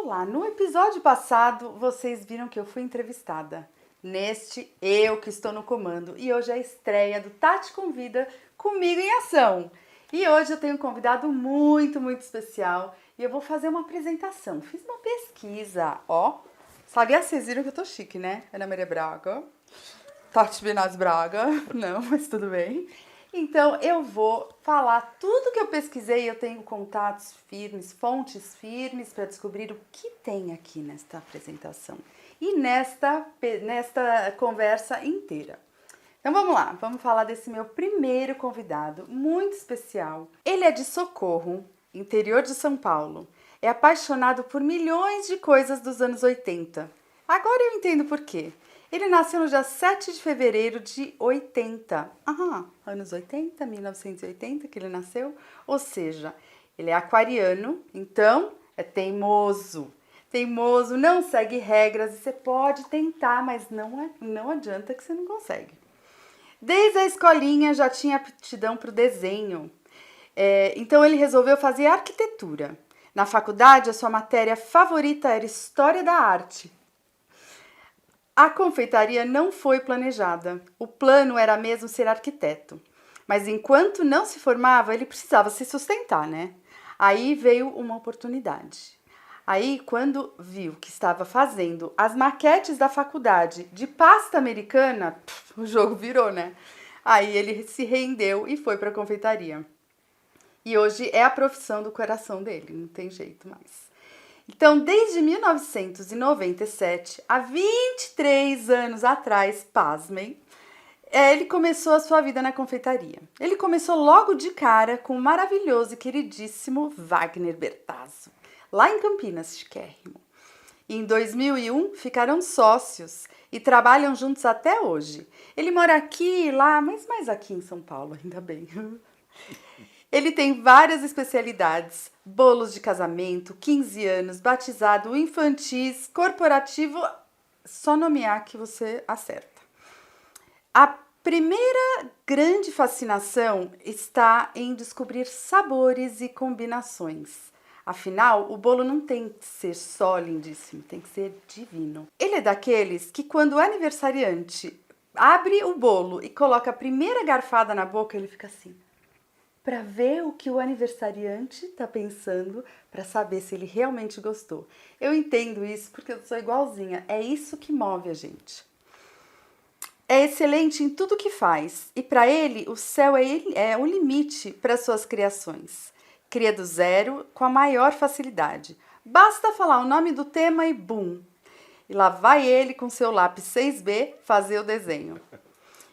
Olá, no episódio passado vocês viram que eu fui entrevistada. Neste, eu que estou no comando. E hoje é a estreia do Tati Convida comigo em ação. E hoje eu tenho um convidado muito especial e eu vou fazer uma apresentação. Fiz uma pesquisa, ó. Sabia, vocês viram que eu tô chique, né? Ana Maria Braga. Tati Benaz Braga. Não, mas tudo bem. Então, eu vou falar tudo que eu pesquisei. Eu tenho contatos firmes, fontes firmes para descobrir o que tem aqui nesta apresentação e nesta conversa inteira. Então, vamos lá. Vamos falar desse meu primeiro convidado, muito especial. Ele é de Socorro, interior de São Paulo. É apaixonado por milhões de coisas dos anos 80. Agora eu entendo por quê. Ele nasceu no dia 7 de fevereiro de 80. Anos 80, 1980 que ele nasceu. Ou seja, ele é aquariano, então é teimoso. Teimoso, não segue regras. Você pode tentar, mas não adianta que você não consegue. Desde a escolinha já tinha aptidão para o desenho. Então ele resolveu fazer arquitetura. Na faculdade, a sua matéria favorita era História da Arte. A confeitaria não foi planejada. O plano era mesmo ser arquiteto. Mas enquanto não se formava, ele precisava se sustentar, né? Aí veio uma oportunidade. Aí, quando viu que estava fazendo as maquetes da faculdade de pasta americana, o jogo virou, né? Aí ele se rendeu e foi para a confeitaria. E hoje é a profissão do coração dele, não tem jeito mais. Então, desde 1997, há 23 anos atrás, pasmem, ele começou a sua vida na confeitaria. Ele começou logo de cara com o maravilhoso e queridíssimo Wagner Bertazzo, lá em Campinas, chiquérrimo. E em 2001, ficaram sócios e trabalham juntos até hoje. Ele mora aqui e lá, mas mais aqui em São Paulo, ainda bem. Ele tem várias especialidades, bolos de casamento, 15 anos, batizado, infantis, corporativo, só nomear que você acerta. A primeira grande fascinação está em descobrir sabores e combinações. Afinal, o bolo não tem que ser só lindíssimo, tem que ser divino. Ele é daqueles que quando o aniversariante abre o bolo e coloca a primeira garfada na boca, ele fica assim, para ver o que o aniversariante está pensando, para saber se ele realmente gostou. Eu entendo isso porque eu sou igualzinha, é isso que move a gente. É excelente em tudo que faz e para ele o céu é o limite para suas criações. Cria do zero com a maior facilidade. Basta falar o nome do tema e bum! E lá vai ele com seu lápis 6B fazer o desenho.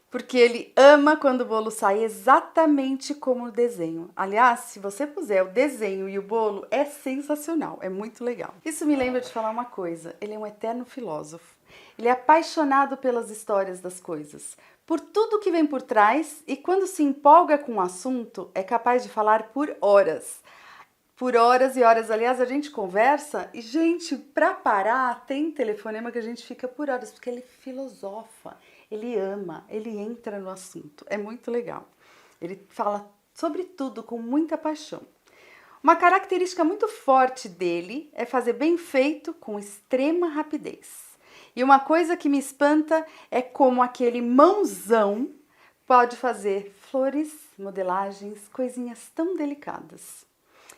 Porque ele ama quando o bolo sai exatamente como o desenho. Aliás, se você puser o desenho e o bolo, é sensacional, é muito legal. Isso me lembra de falar uma coisa, ele é um eterno filósofo. Ele é apaixonado pelas histórias das coisas, por tudo que vem por trás e quando se empolga com o assunto, é capaz de falar por horas. Por horas e horas, aliás, a gente conversa e, gente, pra parar, tem telefonema que a gente fica por horas, porque ele filosofa. Ele ama, ele entra no assunto, é muito legal. Ele fala sobre tudo com muita paixão. Uma característica muito forte dele é fazer bem feito com extrema rapidez. E uma coisa que me espanta é como aquele mãozão pode fazer flores, modelagens, coisinhas tão delicadas.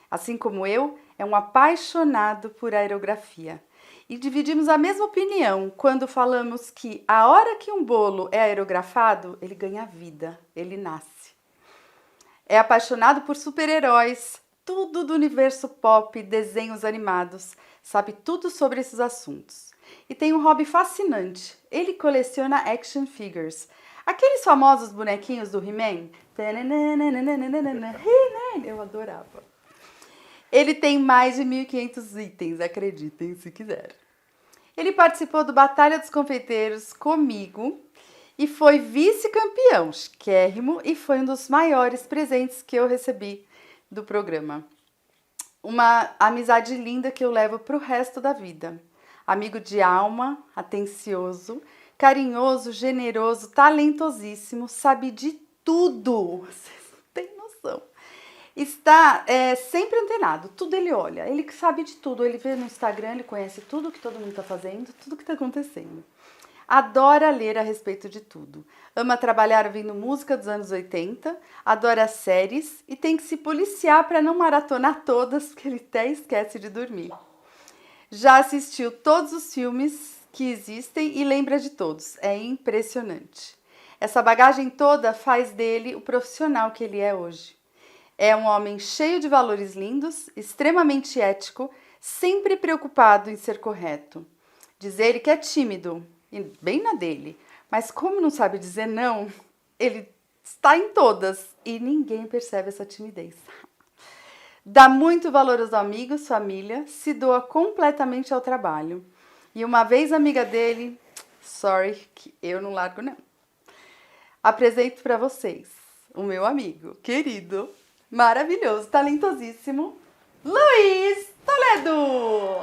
Assim como eu, é um apaixonado por aerografia. E dividimos a mesma opinião quando falamos que a hora que um bolo é aerografado, ele ganha vida, ele nasce. É apaixonado por super-heróis, tudo do universo pop, desenhos animados, sabe tudo sobre esses assuntos. E tem um hobby fascinante, ele coleciona action figures, aqueles famosos bonequinhos do He-Man. Eu adorava. Ele tem mais de 1.500 itens, acreditem se quiser. Ele participou do Batalha dos Confeiteiros comigo e foi vice-campeão, chiquérrimo, e foi um dos maiores presentes que eu recebi do programa. Uma amizade linda que eu levo para o resto da vida. Amigo de alma, atencioso, carinhoso, generoso, talentosíssimo, sabe de tudo. Vocês não têm noção. está sempre antenado, tudo ele olha, ele sabe de tudo, ele vê no Instagram, ele conhece tudo que todo mundo está fazendo, tudo que está acontecendo. Adora ler a respeito de tudo. Ama trabalhar ouvindo música dos anos 80, adora séries e tem que se policiar para não maratonar todas, porque ele até esquece de dormir. Já assistiu todos os filmes que existem e lembra de todos. É impressionante. Essa bagagem toda faz dele o profissional que ele é hoje. É um homem cheio de valores lindos, extremamente ético, sempre preocupado em ser correto. Diz ele que é tímido, e bem na dele, mas como não sabe dizer não, ele está em todas e ninguém percebe essa timidez. Dá muito valor aos amigos, família, se doa completamente ao trabalho. E uma vez amiga dele, sorry, que eu não largo não. Apresento para vocês o meu amigo, querido, maravilhoso, talentosíssimo, Luiz Toledo!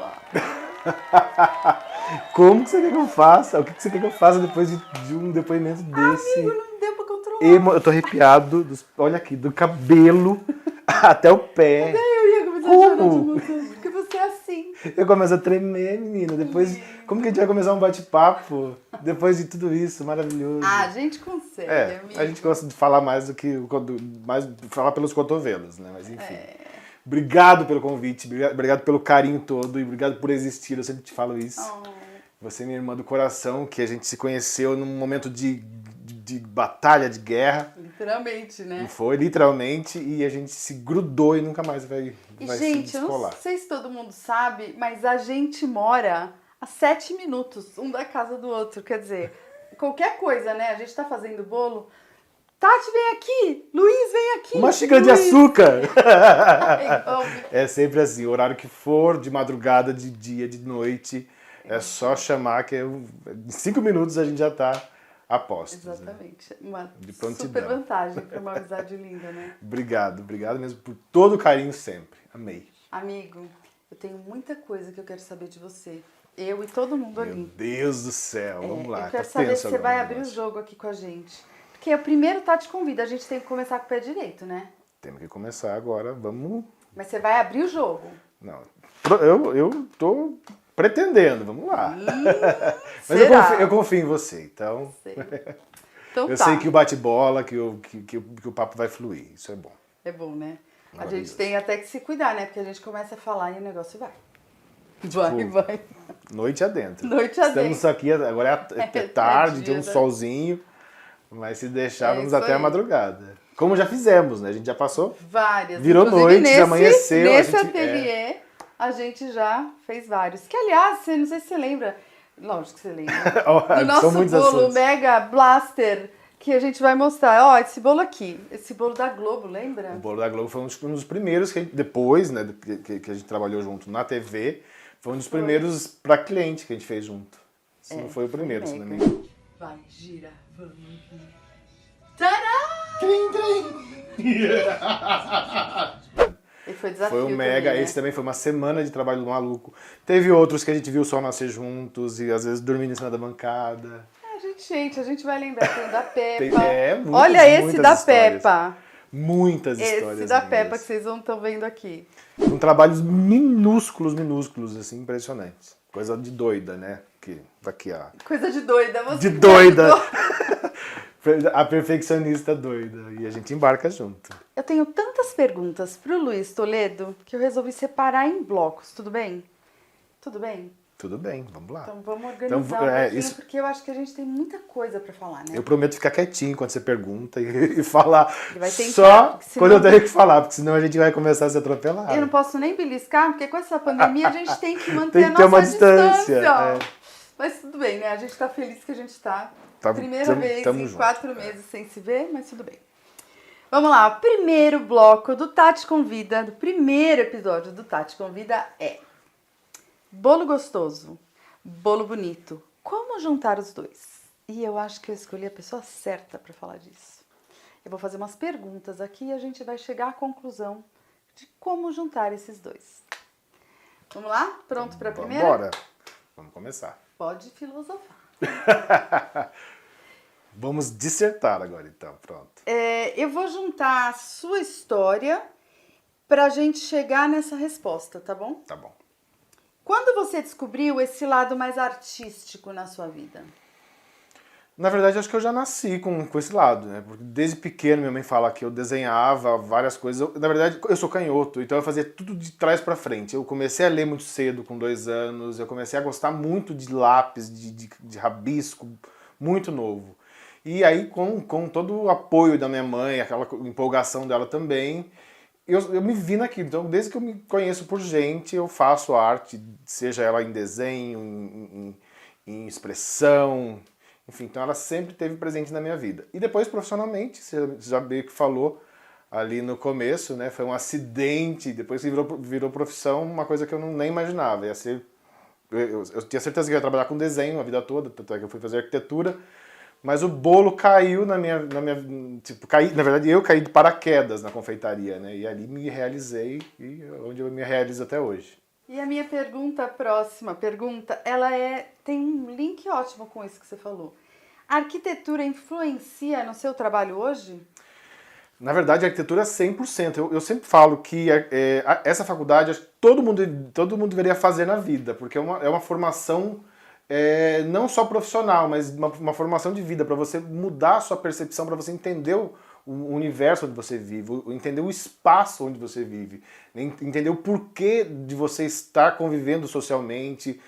Como que você quer que eu faça? O que você quer que eu faça depois de um depoimento desse? Amigo, não deu pra controlar. Eu tô arrepiado, olha aqui, do cabelo até o pé. Eu ia começar a chorar de emoção, porque você é assim. Eu começo a tremer, menina. Depois, como que a gente vai começar um bate-papo depois de tudo isso? Maravilhoso. A gente consegue, amigo. A gente gosta de falar mais do que mais falar pelos cotovelos, né? Mas enfim. Obrigado pelo convite, obrigado pelo carinho todo e obrigado por existir. Eu sempre te falo isso. Você é minha irmã do coração, que a gente se conheceu num momento de batalha, de guerra. Literalmente, né? E foi, literalmente, e a gente se grudou e nunca mais vai se Gente, eu descolar. não sei se todo mundo sabe, mas a gente mora a 7 minutos, um da casa do outro. Quer dizer, qualquer coisa, né? A gente tá fazendo bolo. Tati, vem aqui! Luiz, vem aqui! Uma xícara de Luiz. açúcar! É, É sempre assim, o horário que for, de madrugada, de dia, de noite, é só chamar que em 5 minutos a gente já tá a postos. Exatamente. Né? Uma De prontidão. super vantagem para uma amizade linda, né? Obrigado mesmo por todo o carinho sempre. Amei. Amigo, eu tenho muita coisa que eu quero saber de você. Eu e todo mundo Meu ali. Deus do céu, vamos lá. Eu quero tá saber tenso se você agora vai o abrir o negócio. jogo aqui com a gente. Porque o primeiro tá te convida, a gente tem que começar com o pé direito, né? Temos que começar agora, vamos... Mas você vai abrir o jogo. Não, eu tô pretendendo, vamos lá. Mas será? eu confio em você, então... Sei. Então Eu tá. sei que o bate-bola, que o papo vai fluir, isso é bom. É bom, né? A Maravilhoso. gente tem até que se cuidar, né? Porque a gente começa a falar e o negócio vai. Vai. Noite adentro. Noite adentro. Estamos aqui, agora é tarde, dia, tem um né? solzinho, mas se deixar, vamos isso até a aí. madrugada. Como já fizemos, né? A gente já passou, Várias. virou Inclusive, noite, amanheceu. Nesse a gente, ateliê, a gente já fez vários. Que, aliás, você não sei se você lembra, lógico que você lembra, do São nosso muitos bolo assuntos. Mega Blaster, que a gente vai mostrar. Ó, esse bolo aqui, esse bolo da Globo, lembra? O Bolo da Globo foi um dos primeiros que depois, né, que a gente trabalhou junto na TV, foi um dos primeiros para cliente que a gente fez junto. Se não foi o primeiro, se não me engano. Vai, gira, vamos. Tadá! Trim, trim. E foi desafio Foi um mega, também, né? esse também foi uma semana de trabalho maluco. Teve outros que a gente viu só nascer juntos e às vezes dormindo em cima da bancada. A gente vai lembrar tem o da Peppa. Muitas, Olha esse muitas da histórias. Peppa. Muitas histórias. Esse da lindas. Peppa que vocês não estão vendo aqui. Com trabalhos minúsculos, assim, impressionantes. Coisa de doida, né? Que daqui a... Coisa de doida. Você De que doida. ajudou. A perfeccionista doida. E a gente embarca junto. Eu tenho tantas perguntas pro Luiz Toledo que eu resolvi separar em blocos. Tudo bem? Tudo bem? Tudo bem, vamos lá. Então vamos organizar um pouquinho, porque eu acho que a gente tem muita coisa pra falar, né? Eu prometo ficar quietinho quando você pergunta e falar Ele vai tentar, só porque senão- quando eu tenho que falar, porque senão a gente vai começar a se atropelar. Eu não posso nem beliscar, porque com essa pandemia a gente tem que manter Tem a que ter nossa uma distância, distância. é. Mas tudo bem, né? A gente tá feliz que a gente tá. Tá- Primeira vez tamo em junto, 4 meses sem se ver, mas tudo bem. Vamos lá, o primeiro bloco do Tati Convida, do primeiro episódio do Tati Convida é bolo gostoso, bolo bonito, como juntar os dois? E eu acho que eu escolhi a pessoa certa para falar disso. Eu vou fazer umas perguntas aqui e a gente vai chegar à conclusão de como juntar esses dois. Vamos lá? Pronto para a primeira? Bora, vamos começar. Pode filosofar. Vamos dissertar agora então, pronto. Eu vou juntar a sua história pra gente chegar nessa resposta, tá bom? Tá bom. Quando você descobriu esse lado mais artístico na sua vida? Na verdade, acho que eu já nasci com esse lado, né? Porque desde pequeno minha mãe fala que eu desenhava várias coisas. Na verdade, eu sou canhoto, então eu fazia tudo de trás pra frente. Eu comecei a ler muito cedo, com 2 anos. Eu comecei a gostar muito de lápis, de rabisco, muito novo. E aí, com todo o apoio da minha mãe, aquela empolgação dela também, eu me vi naquilo. Então, desde que eu me conheço por gente, eu faço arte, seja ela em desenho, em expressão, enfim. Então, ela sempre esteve presente na minha vida. E depois, profissionalmente, você já meio que falou ali no começo, né? Foi um acidente, depois que virou profissão, uma coisa que eu nem imaginava. Ia ser, eu tinha certeza que eu ia trabalhar com desenho a vida toda, tanto é que eu fui fazer arquitetura. Mas o bolo caiu tipo, na verdade eu caí de paraquedas na confeitaria, né? E ali me realizei e onde eu me realizo até hoje. E a minha próxima pergunta, tem um link ótimo com isso que você falou. A arquitetura influencia no seu trabalho hoje? Na verdade, a arquitetura é 100%. Eu sempre falo que essa faculdade todo mundo deveria fazer na vida, porque é uma formação não só profissional, mas uma formação de vida, para você mudar a sua percepção, para você entender o universo onde você vive, entender o espaço onde você vive, entender o porquê de você estar convivendo socialmente,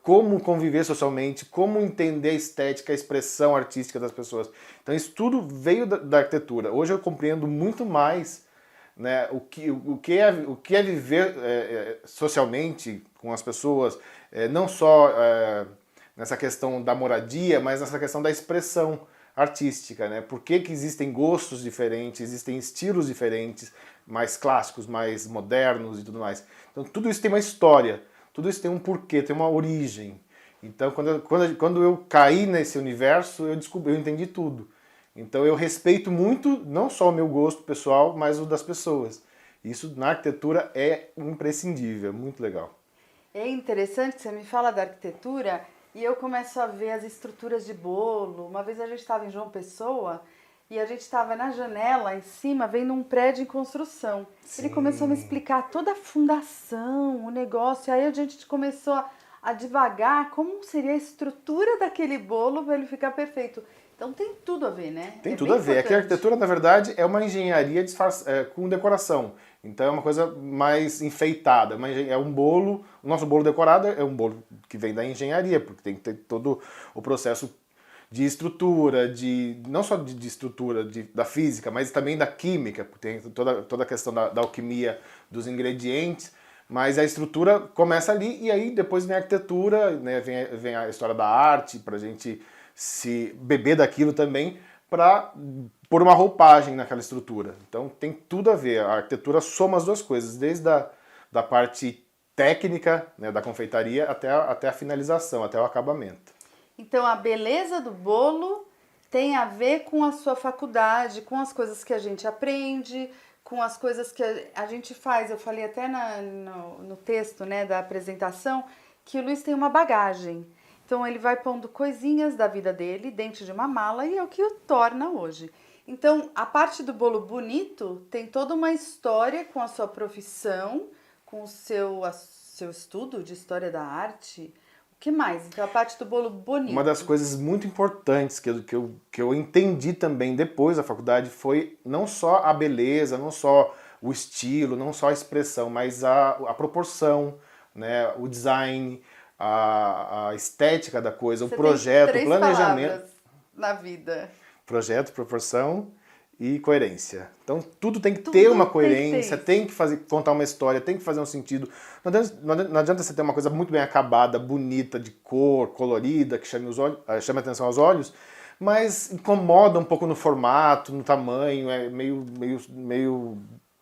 como conviver socialmente, como entender a estética, a expressão artística das pessoas. Então isso tudo veio da arquitetura. Hoje eu compreendo muito mais, né, o que é viver socialmente com as pessoas, não só nessa questão da moradia, mas nessa questão da expressão artística, né? Por que existem gostos diferentes, existem estilos diferentes, mais clássicos, mais modernos e tudo mais. Então tudo isso tem uma história, tudo isso tem um porquê, tem uma origem. Então quando eu caí nesse universo, eu entendi tudo. Então eu respeito muito, não só o meu gosto pessoal, mas o das pessoas. Isso na arquitetura é imprescindível, é muito legal. É interessante que você me fala da arquitetura e eu começo a ver as estruturas de bolo. Uma vez a gente estava em João Pessoa e a gente estava na janela em cima vendo um prédio em construção. Sim. Ele começou a me explicar toda a fundação, o negócio. Aí a gente começou a divagar como seria a estrutura daquele bolo para ele ficar perfeito. Então tem tudo a ver, né? Tem tudo a ver. É que a arquitetura, na verdade, é uma engenharia com decoração. Então é uma coisa mais enfeitada. É um bolo. O nosso bolo decorado é um bolo que vem da engenharia, porque tem que ter todo o processo de estrutura, não só de estrutura da física, mas também da química, porque tem toda a questão da alquimia dos ingredientes. Mas a estrutura começa ali e aí depois vem a arquitetura, né, vem a história da arte, pra gente se beber daquilo também, para pôr uma roupagem naquela estrutura. Então tem tudo a ver, a arquitetura soma as duas coisas, desde da parte técnica, né, da confeitaria até a finalização, até o acabamento. Então a beleza do bolo tem a ver com a sua faculdade, com as coisas que a gente aprende, com as coisas que a gente faz. Eu falei até no texto, né, da apresentação que o Luiz tem uma bagagem. Então ele vai pondo coisinhas da vida dele dentro de uma mala e é o que o torna hoje. Então a parte do bolo bonito tem toda uma história com a sua profissão, com o seu estudo de história da arte. O que mais? Então a parte do bolo bonito. Uma das coisas muito importantes que eu entendi também depois da faculdade foi não só a beleza, não só o estilo, não só a expressão, mas a proporção, né, o design, a estética da coisa, o projeto, o planejamento. Na vida. Projeto, proporção e coerência. Então tudo tem que ter uma coerência, tem que contar uma história, tem que fazer um sentido. Não adianta você ter uma coisa muito bem acabada, bonita, de cor, colorida, que chame a atenção aos olhos, mas incomoda um pouco no formato, no tamanho, é meio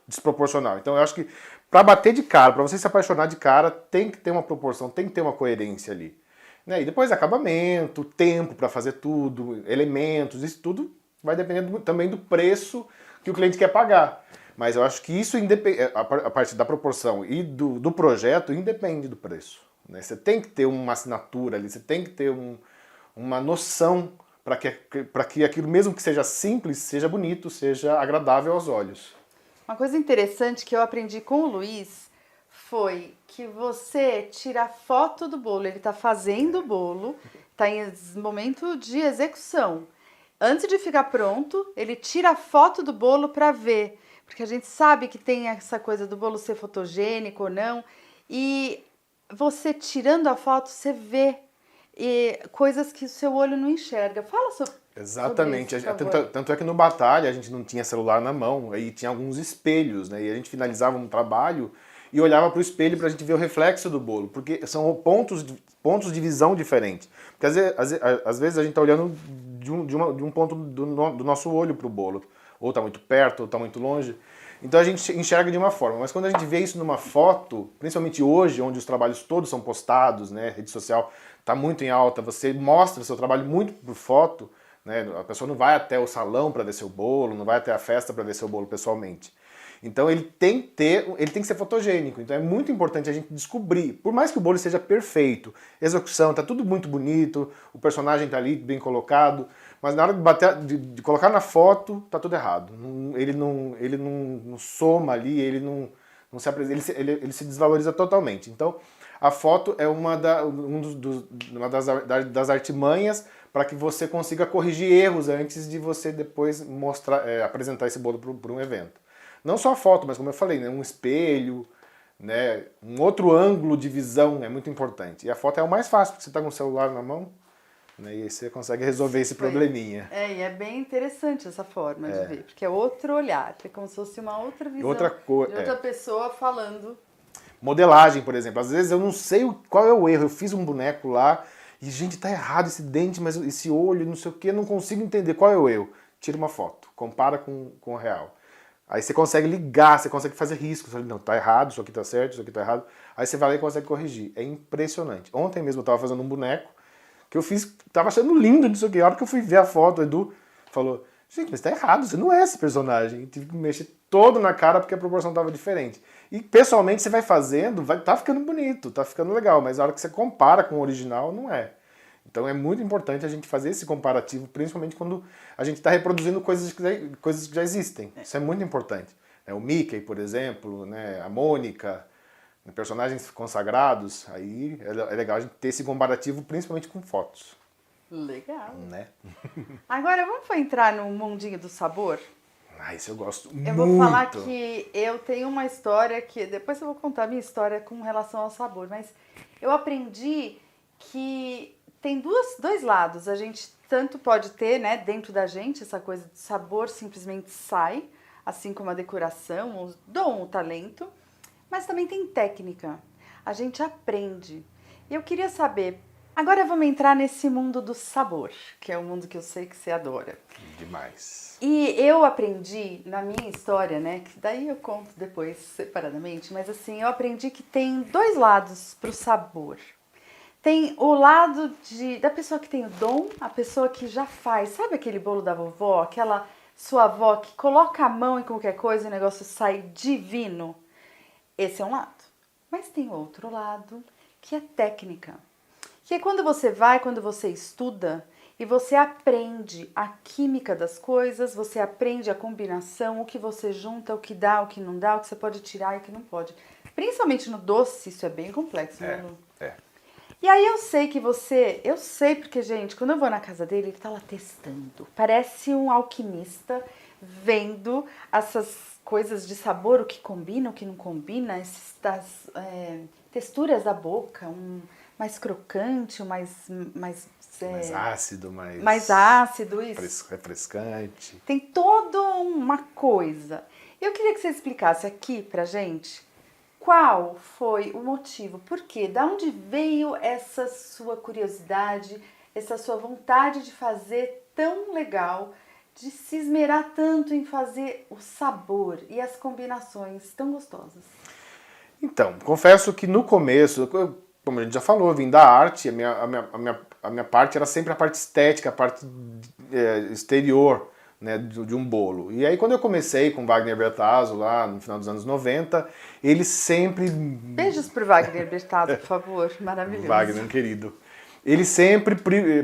desproporcional. Então eu acho que para bater de cara, para você se apaixonar de cara, tem que ter uma proporção, tem que ter uma coerência ali. Né? E depois acabamento, tempo para fazer tudo, elementos, isso tudo vai depender também do preço que o cliente quer pagar. Mas eu acho que isso, a parte da proporção e do projeto, independe do preço. Né? Você tem que ter uma assinatura ali, você tem que ter uma noção para que aquilo, mesmo que seja simples, seja bonito, seja agradável aos olhos. Uma coisa interessante que eu aprendi com o Luiz foi que você tira foto do bolo. Ele tá fazendo o bolo, tá em momento de execução. Antes de ficar pronto, ele tira a foto do bolo para ver. Porque a gente sabe que tem essa coisa do bolo ser fotogênico ou não. E você tirando a foto, você vê coisas que o seu olho não enxerga. Fala sobre Exatamente. sobre isso, por favor. Tanto é que no Batalha a gente não tinha celular na mão, aí tinha alguns espelhos, né? E a gente finalizava um trabalho e olhava para o espelho para a gente ver o reflexo do bolo, porque são pontos de visão diferentes. Porque às vezes a gente está olhando de um ponto do nosso olho para o bolo, ou está muito perto, ou está muito longe. Então a gente enxerga de uma forma, mas quando a gente vê isso numa foto, principalmente hoje, onde os trabalhos todos são postados, né, rede social está muito em alta, você mostra o seu trabalho muito por foto, né, a pessoa não vai até o salão para ver seu bolo, não vai até a festa para ver seu bolo pessoalmente. Então ele tem que ser fotogênico, então é muito importante a gente descobrir, por mais que o bolo seja perfeito, execução, tá tudo muito bonito, o personagem tá ali bem colocado, mas na hora de colocar na foto, tá tudo errado. Ele não soma ali, ele não se apresenta, ele se desvaloriza totalmente. Então a foto é uma das artimanhas para que você consiga corrigir erros antes de você depois apresentar esse bolo para um evento. Não só a foto, mas como eu falei, né, um espelho, né, um outro ângulo de visão é muito importante. E a foto é o mais fácil, porque você está com o celular na mão, né, e aí você consegue resolver esse probleminha. E é bem interessante essa forma de ver, porque é outro olhar, é como se fosse uma outra visão de outra pessoa falando. Modelagem, por exemplo. Às vezes eu não sei qual é o erro, eu fiz um boneco lá e, gente, tá errado esse dente, mas esse olho, não sei o que, não consigo entender qual é o erro. Tira uma foto, compara com o real. Aí você consegue ligar, você consegue fazer riscos. Você fala, não, tá errado, isso aqui tá certo, isso aqui tá errado. Aí você vai lá e consegue corrigir. É impressionante. Ontem mesmo eu tava fazendo um boneco que eu fiz, tava achando lindo disso aqui. A hora que eu fui ver a foto, o Edu falou, gente, mas tá errado, você não é esse personagem. Eu tive que mexer todo na cara porque a proporção tava diferente. E pessoalmente você vai fazendo, tá ficando bonito, tá ficando legal, mas a hora que você compara com o original, não é. Então é muito importante a gente fazer esse comparativo, principalmente quando a gente está reproduzindo coisas que já existem. Isso é muito importante. O Mickey, por exemplo, né, a Mônica, personagens consagrados, aí é legal a gente ter esse comparativo, principalmente com fotos. Legal. Né? Agora vamos entrar no mundinho do sabor? Isso eu gosto muito. Eu vou falar que eu tenho uma história que... Depois eu vou contar a minha história com relação ao sabor, mas eu aprendi que tem dois lados. A gente tanto pode ter, né, dentro da gente, essa coisa de sabor simplesmente sai, assim como a decoração, o dom, o talento, mas também tem técnica. A gente aprende. E eu queria saber, agora vamos entrar nesse mundo do sabor, que é um mundo que eu sei que você adora. Demais. E eu aprendi na minha história, né, que daí eu conto depois separadamente, mas assim, eu aprendi que tem dois lados pro sabor. Tem o lado da pessoa que tem o dom, a pessoa que já faz. Sabe aquele bolo da vovó? Aquela sua avó que coloca a mão em qualquer coisa e o negócio sai divino? Esse é um lado. Mas tem outro lado, que é técnica. Que é quando você estuda e você aprende a química das coisas, você aprende a combinação, o que você junta, o que dá, o que não dá, o que você pode tirar e o que não pode. Principalmente no doce, isso é bem complexo, né, Lu? E aí eu sei porque, gente, quando eu vou na casa dele, ele tá lá testando. Parece um alquimista vendo essas coisas de sabor, o que combina, o que não combina, essas texturas da boca, mais crocante, mais ácido, mais ácido, isso. Refrescante. Tem toda uma coisa. Eu queria que você explicasse aqui pra gente qual foi o motivo, por quê, da onde veio essa sua curiosidade, essa sua vontade de fazer tão legal, de se esmerar tanto em fazer o sabor e as combinações tão gostosas? Então, confesso que no começo, como a gente já falou, eu vim da arte, a minha parte era sempre a parte estética, a parte exterior, né, de um bolo. E aí quando eu comecei com Wagner Bertazzo lá no final dos anos 90, ele sempre... Beijos pro Wagner Bertazzo, por favor, maravilhoso. Wagner, querido. ele sempre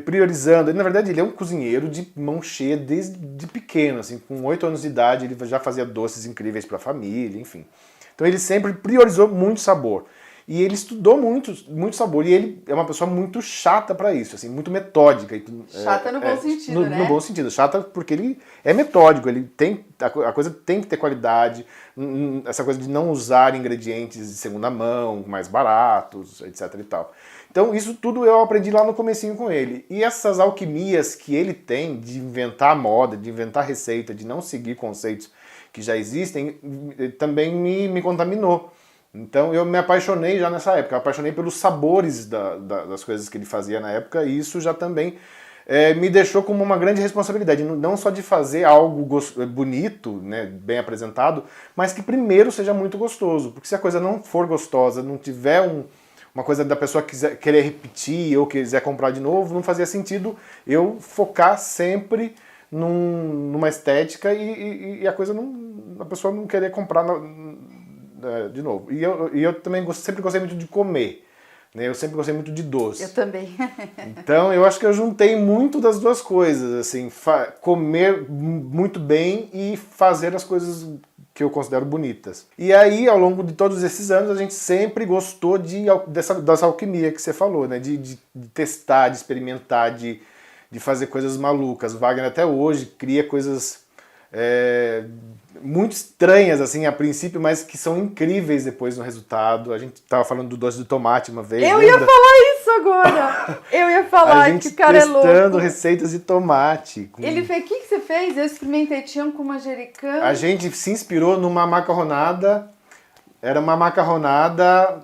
priorizando. Na verdade, ele é um cozinheiro de mão cheia desde pequeno, assim, com 8 anos de idade ele já fazia doces incríveis para a família, enfim. Então ele sempre priorizou muito sabor. E ele estudou muito, muito sabor. E ele é uma pessoa muito chata para isso, assim, muito metódica. Chata no bom sentido, né? No bom sentido. Chata porque ele é metódico, ele tem, a coisa tem que ter qualidade, essa coisa de não usar ingredientes de segunda mão, mais baratos, etc e tal. Então isso tudo eu aprendi lá no comecinho com ele. E essas alquimias que ele tem de inventar moda, de inventar receita, de não seguir conceitos que já existem, também me contaminou. Então eu me apaixonei já nessa época, eu me apaixonei pelos sabores das coisas que ele fazia na época, e isso já também me deixou como uma grande responsabilidade, não só de fazer algo bonito, né, bem apresentado, mas que primeiro seja muito gostoso, porque se a coisa não for gostosa, não tiver uma coisa da pessoa querer repetir ou quiser comprar de novo, não fazia sentido eu focar sempre numa estética e a coisa a pessoa não querer comprar de novo. E eu também sempre gostei muito de comer, né? Eu sempre gostei muito de doce. Eu também. Então eu acho que eu juntei muito das duas coisas, assim, comer muito bem e fazer as coisas que eu considero bonitas. E aí, ao longo de todos esses anos, a gente sempre gostou dessa alquimia que você falou, né? De testar, de experimentar, de fazer coisas malucas. Wagner até hoje cria coisas muito estranhas, assim, a princípio, mas que são incríveis depois no resultado. A gente tava falando do doce de tomate uma vez. Eu ia falar isso agora! Eu ia falar que o cara é louco. Testando receitas de tomate. Ele fez, o que você fez? Eu experimentei, tinha com manjericão. A gente se inspirou numa macarronada, era uma macarronada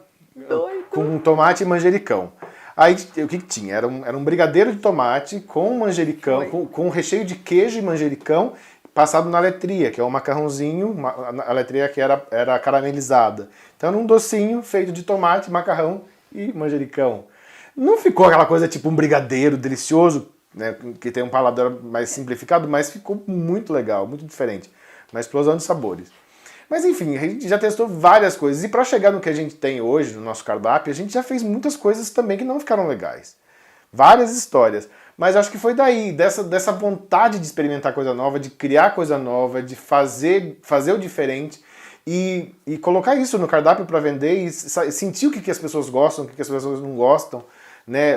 com tomate e manjericão. Aí o que tinha? Era um brigadeiro de tomate com manjericão, com recheio de queijo e manjericão, passado na letria, que é um macarrãozinho, a letria que era caramelizada. Então era um docinho feito de tomate, macarrão e manjericão. Não ficou aquela coisa tipo um brigadeiro delicioso, né, que tem um paladar mais simplificado, mas ficou muito legal, muito diferente. Uma explosão de sabores. Mas enfim, a gente já testou várias coisas. E para chegar no que a gente tem hoje, no nosso cardápio, a gente já fez muitas coisas também que não ficaram legais. Várias histórias. Mas acho que foi daí, dessa vontade de experimentar coisa nova, de criar coisa nova, de fazer o diferente e colocar isso no cardápio para vender e sentir o que as pessoas gostam, o que as pessoas não gostam, né?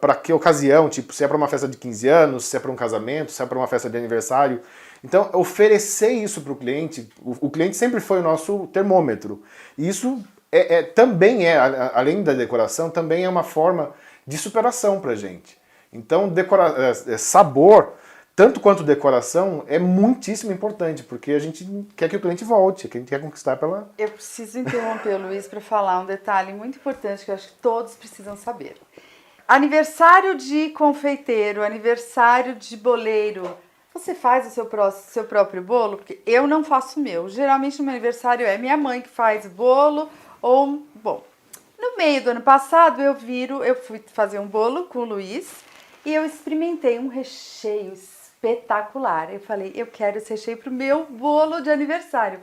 Para que ocasião, tipo, se é para uma festa de 15 anos, se é para um casamento, se é para uma festa de aniversário. Então, oferecer isso para o cliente cliente sempre foi o nosso termômetro. E isso também além da decoração, também é uma forma de superação para a gente. Então, sabor, tanto quanto decoração, é muitíssimo importante, porque a gente quer que o cliente volte, que a gente quer conquistar pela... Eu preciso interromper o Luiz para falar um detalhe muito importante que eu acho que todos precisam saber. Aniversário de confeiteiro, aniversário de boleiro, você faz o seu próprio bolo? Porque eu não faço o meu. Geralmente no meu aniversário é minha mãe que faz o bolo, ou, bom... No meio do ano passado eu fui fazer um bolo com o Luiz e eu experimentei um recheio espetacular. Eu falei, eu quero esse recheio pro meu bolo de aniversário.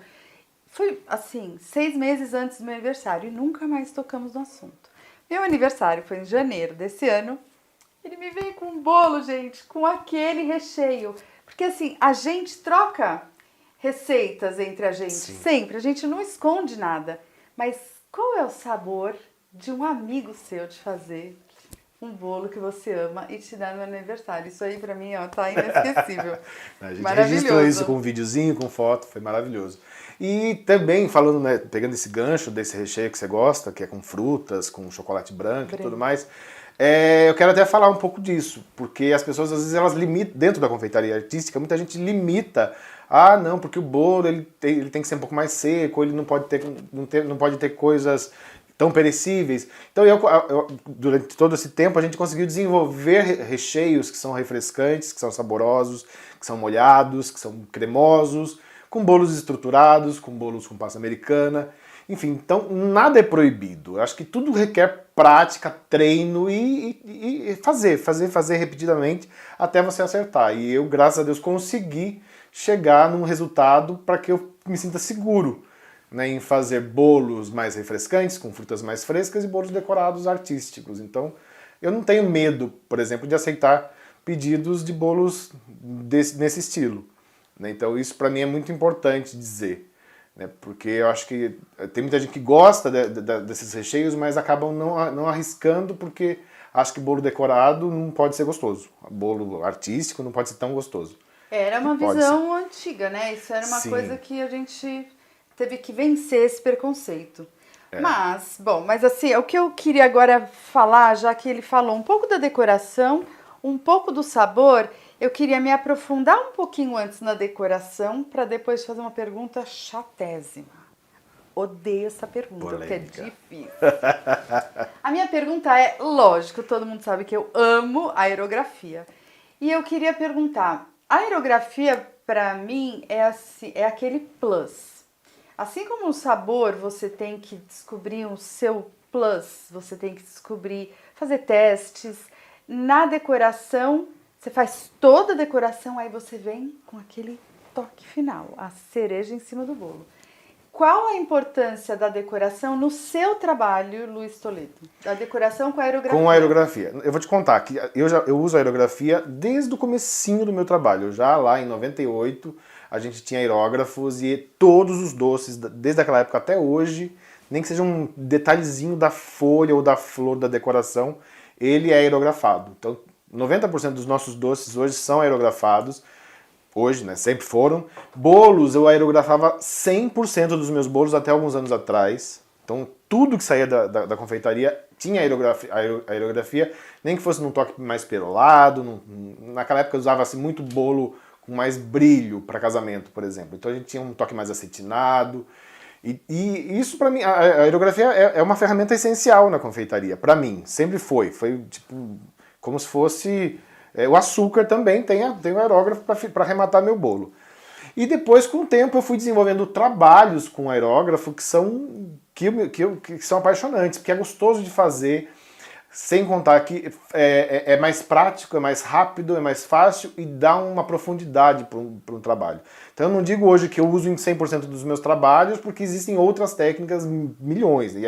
Foi assim, 6 meses antes do meu aniversário e nunca mais tocamos no assunto. Meu aniversário foi em janeiro desse ano. Ele me veio com um bolo, gente, com aquele recheio. Porque assim, a gente troca receitas entre a gente, sim, sempre. A gente não esconde nada, mas... Qual é o sabor de um amigo seu de fazer um bolo que você ama e te dar no aniversário? Isso aí pra mim, ó, tá inesquecível. A gente registrou isso com um videozinho, com foto, foi maravilhoso. E também falando, né, pegando esse gancho desse recheio que você gosta, que é com frutas, com chocolate branco e tudo mais, eu quero até falar um pouco disso, porque as pessoas às vezes elas limitam, dentro da confeitaria artística, muita gente limita. Ah, não, porque o bolo ele tem que ser um pouco mais seco, ele não pode ter coisas tão perecíveis. Então, durante todo esse tempo, a gente conseguiu desenvolver recheios que são refrescantes, que são saborosos, que são molhados, que são cremosos, com bolos estruturados, com bolos com pasta americana. Enfim, então nada é proibido. Eu acho que tudo requer prática, treino e fazer repetidamente até você acertar. E eu, graças a Deus, consegui chegar num resultado para que eu me sinta seguro, né, em fazer bolos mais refrescantes, com frutas mais frescas e bolos decorados artísticos. Então, eu não tenho medo, por exemplo, de aceitar pedidos de bolos nesse estilo, né? Então isso para mim é muito importante dizer, né? Porque eu acho que tem muita gente que gosta desses recheios, mas acabam não arriscando porque acho que bolo decorado não pode ser gostoso. Bolo artístico não pode ser tão gostoso. Era uma visão antiga, né? Isso era uma coisa que a gente teve que vencer esse preconceito. Mas, bom, mas assim, o que eu queria agora falar, já que ele falou um pouco da decoração, um pouco do sabor, eu queria me aprofundar um pouquinho antes na decoração para depois fazer uma pergunta chatésima. Odeio essa pergunta, porque é difícil. A minha pergunta é, lógico, todo mundo sabe que eu amo aerografia. E eu queria perguntar, a aerografia, para mim, é aquele plus. Assim como no sabor, você tem que descobrir o seu plus, você tem que descobrir, fazer testes. Na decoração, você faz toda a decoração, aí você vem com aquele toque final, a cereja em cima do bolo. Qual a importância da decoração no seu trabalho, Luiz Toledo? Da decoração com a aerografia? Com a aerografia. Eu vou te contar que eu uso a aerografia desde o comecinho do meu trabalho. Já lá em 98, a gente tinha aerógrafos e todos os doces, desde aquela época até hoje, nem que seja um detalhezinho da folha ou da flor da decoração, ele é aerografado. Então, 90% dos nossos doces hoje são aerografados. Hoje, né? Sempre foram. Bolos, eu aerografava 100% dos meus bolos até alguns anos atrás. Então, tudo que saía da confeitaria tinha aerografia, nem que fosse num toque mais perolado. Naquela época usava-se muito bolo com mais brilho para casamento, por exemplo. Então, a gente tinha um toque mais acetinado. E isso, para mim, a aerografia é uma ferramenta essencial na confeitaria. Para mim, sempre foi. Foi, tipo, como se fosse... o açúcar também tem o aerógrafo para arrematar meu bolo. E depois, com o tempo, eu fui desenvolvendo trabalhos com aerógrafo que são apaixonantes, porque é gostoso de fazer, sem contar que é mais prático, é mais rápido, é mais fácil e dá uma profundidade para um trabalho. Então eu não digo hoje que eu uso em 100% dos meus trabalhos, porque existem outras técnicas, milhões, e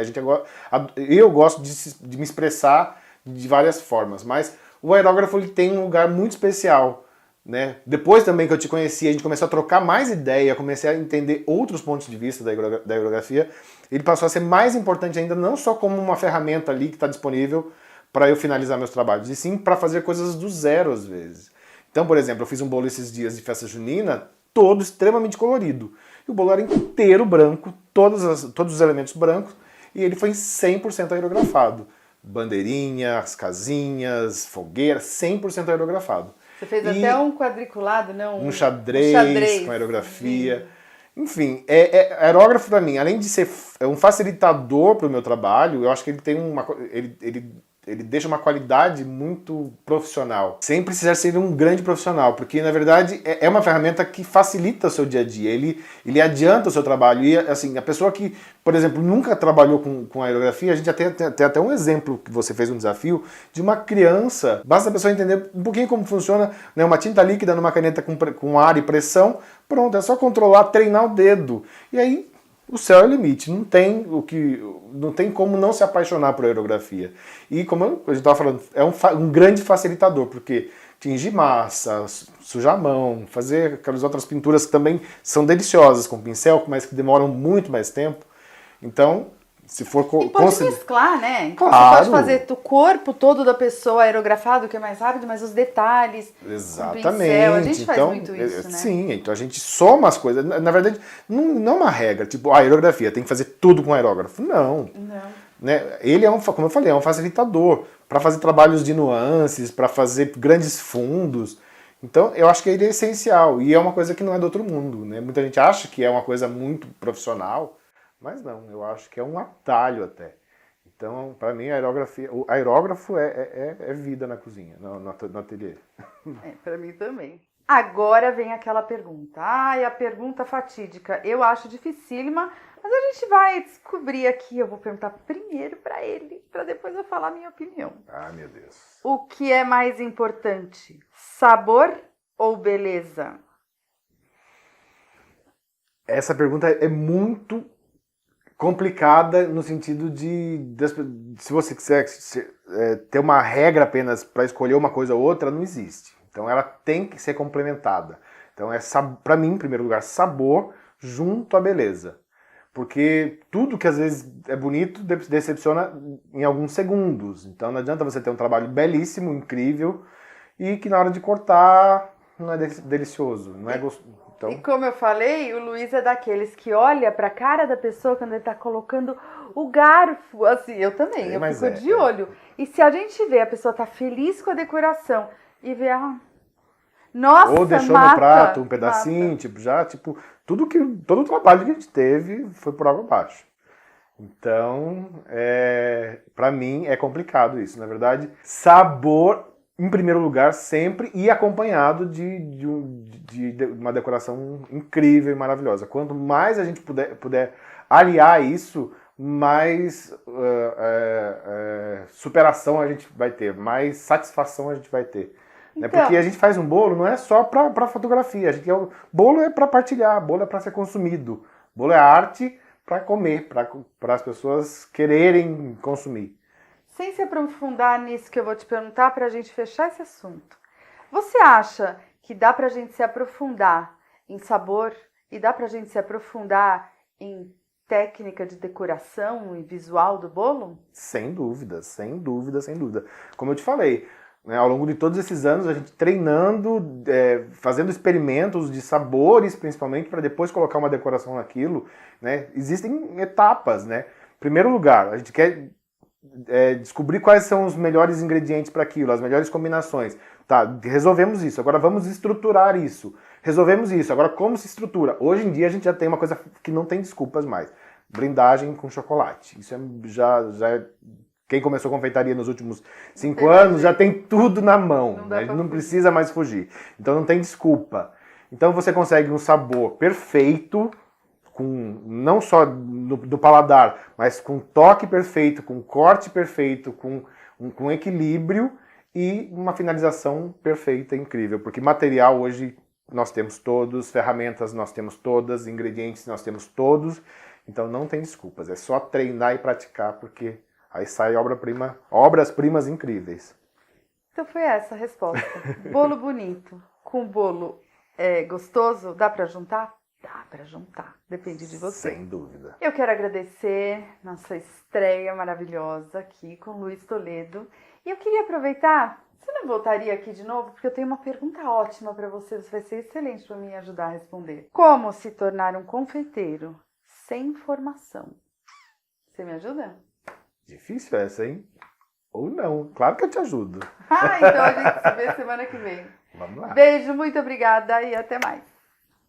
eu gosto de me expressar de várias formas, mas o aerógrafo ele tem um lugar muito especial, né? Depois também que eu te conheci, a gente começou a trocar mais ideia, comecei a entender outros pontos de vista da aerografia, ele passou a ser mais importante ainda, não só como uma ferramenta ali que está disponível para eu finalizar meus trabalhos, e sim para fazer coisas do zero às vezes. Então, por exemplo, eu fiz um bolo esses dias de festa junina, todo extremamente colorido. E o bolo era inteiro branco, todos os elementos brancos, e ele foi 100% aerografado. Bandeirinhas, casinhas, fogueira, 100% aerografado. Você fez até um quadriculado, não? Um xadrez com aerografia. Enfim, aerógrafo para mim, além de ser um facilitador para o meu trabalho, eu acho que ele tem ele deixa uma qualidade muito profissional, sem precisar ser um grande profissional, porque na verdade é uma ferramenta que facilita o seu dia a dia, ele adianta o seu trabalho. E assim, a pessoa que, por exemplo, nunca trabalhou com aerografia, a gente já tem até um exemplo que você fez um desafio de uma criança, basta a pessoa entender um pouquinho como funciona, né, uma tinta líquida numa caneta com ar e pressão, pronto, é só controlar, treinar o dedo, e aí o céu é o limite, não tem como não se apaixonar por aerografia. E como a gente estava falando, é um grande facilitador, porque tingir massa, sujar a mão, fazer aquelas outras pinturas que também são deliciosas com pincel, mas que demoram muito mais tempo. Então, se for... E pode mesclar, né? Então, claro. Você pode fazer o corpo todo da pessoa aerografado, que é mais rápido, mas os detalhes, exatamente. Com pincel, a gente faz muito isso, né? Sim, então a gente soma as coisas. Na verdade, não é uma regra, tipo, a aerografia, tem que fazer tudo com aerógrafo. Não. Né? Ele como eu falei, é um facilitador para fazer trabalhos de nuances, para fazer grandes fundos. Então, eu acho que ele é essencial e é uma coisa que não é do outro mundo, né? Muita gente acha que é uma coisa muito profissional, mas não, eu acho que é um atalho até. Então, para mim, o aerógrafo é vida na cozinha, no ateliê. Para mim também. Agora vem aquela pergunta. Ai, a pergunta fatídica. Eu acho dificílima, mas a gente vai descobrir aqui. Eu vou perguntar primeiro para ele, para depois eu falar a minha opinião. Ah, meu Deus. O que é mais importante? Sabor ou beleza? Essa pergunta é muito complicada no sentido se você quiser ter uma regra apenas para escolher uma coisa ou outra, não existe. Então ela tem que ser complementada. Então para mim, em primeiro lugar, sabor junto à beleza. Porque tudo que às vezes é bonito decepciona em alguns segundos. Então não adianta você ter um trabalho belíssimo, incrível, e que na hora de cortar não é delicioso, não é gostoso. Então... E como eu falei, o Luiz é daqueles que olha pra cara da pessoa quando ele tá colocando o garfo. Assim, eu também, eu fico de olho. E se a gente vê, a pessoa tá feliz com a decoração e vê, nossa, ou deixou mata, no prato um pedacinho, mata. todo o trabalho que a gente teve foi por água abaixo. Então, para mim é complicado isso. Na verdade, sabor em primeiro lugar sempre e acompanhado de uma decoração incrível e maravilhosa. Quanto mais a gente puder aliar isso, mais superação a gente vai ter, mais satisfação a gente vai ter. Então, porque a gente faz um bolo não é só para fotografia, o bolo é para partilhar, bolo é para ser consumido, bolo é arte para comer, para as pessoas quererem consumir. Sem se aprofundar nisso que eu vou te perguntar para a gente fechar esse assunto, você acha que dá para a gente se aprofundar em sabor e dá para a gente se aprofundar em técnica de decoração e visual do bolo? Sem dúvida, sem dúvida, sem dúvida. Como eu te falei, né, ao longo de todos esses anos, a gente treinando, fazendo experimentos de sabores, principalmente, para depois colocar uma decoração naquilo, né? Existem etapas, né? Em primeiro lugar, a gente quer descobrir quais são os melhores ingredientes para aquilo, as melhores combinações. Tá, resolvemos isso, agora vamos estruturar isso. Resolvemos isso, agora como se estrutura? Hoje em dia a gente já tem uma coisa que não tem desculpas mais. Brindagem com chocolate. Isso já quem começou a confeitaria nos últimos 5 anos já tem tudo na mão. Né? Não precisa mais fugir. Então não tem desculpa. Então você consegue um sabor perfeito, não só do paladar, mas com toque perfeito, com corte perfeito, com equilíbrio e uma finalização perfeita, incrível. Porque material hoje nós temos todos, ferramentas nós temos todas, ingredientes nós temos todos. Então não tem desculpas. É só treinar e praticar, porque aí sai obras-primas incríveis. Então foi essa a resposta. Bolo bonito com bolo gostoso, dá para juntar? Dá para juntar, depende de você. Sem dúvida. Eu quero agradecer nossa estreia maravilhosa aqui com Luiz Toledo. E eu queria aproveitar, você não voltaria aqui de novo? Porque eu tenho uma pergunta ótima para você vai ser excelente para me ajudar a responder. Como se tornar um confeiteiro sem formação? Você me ajuda? Difícil essa, hein? Ou não. Claro que eu te ajudo. Então a gente se vê semana que vem. Vamos lá. Beijo, muito obrigada e até mais.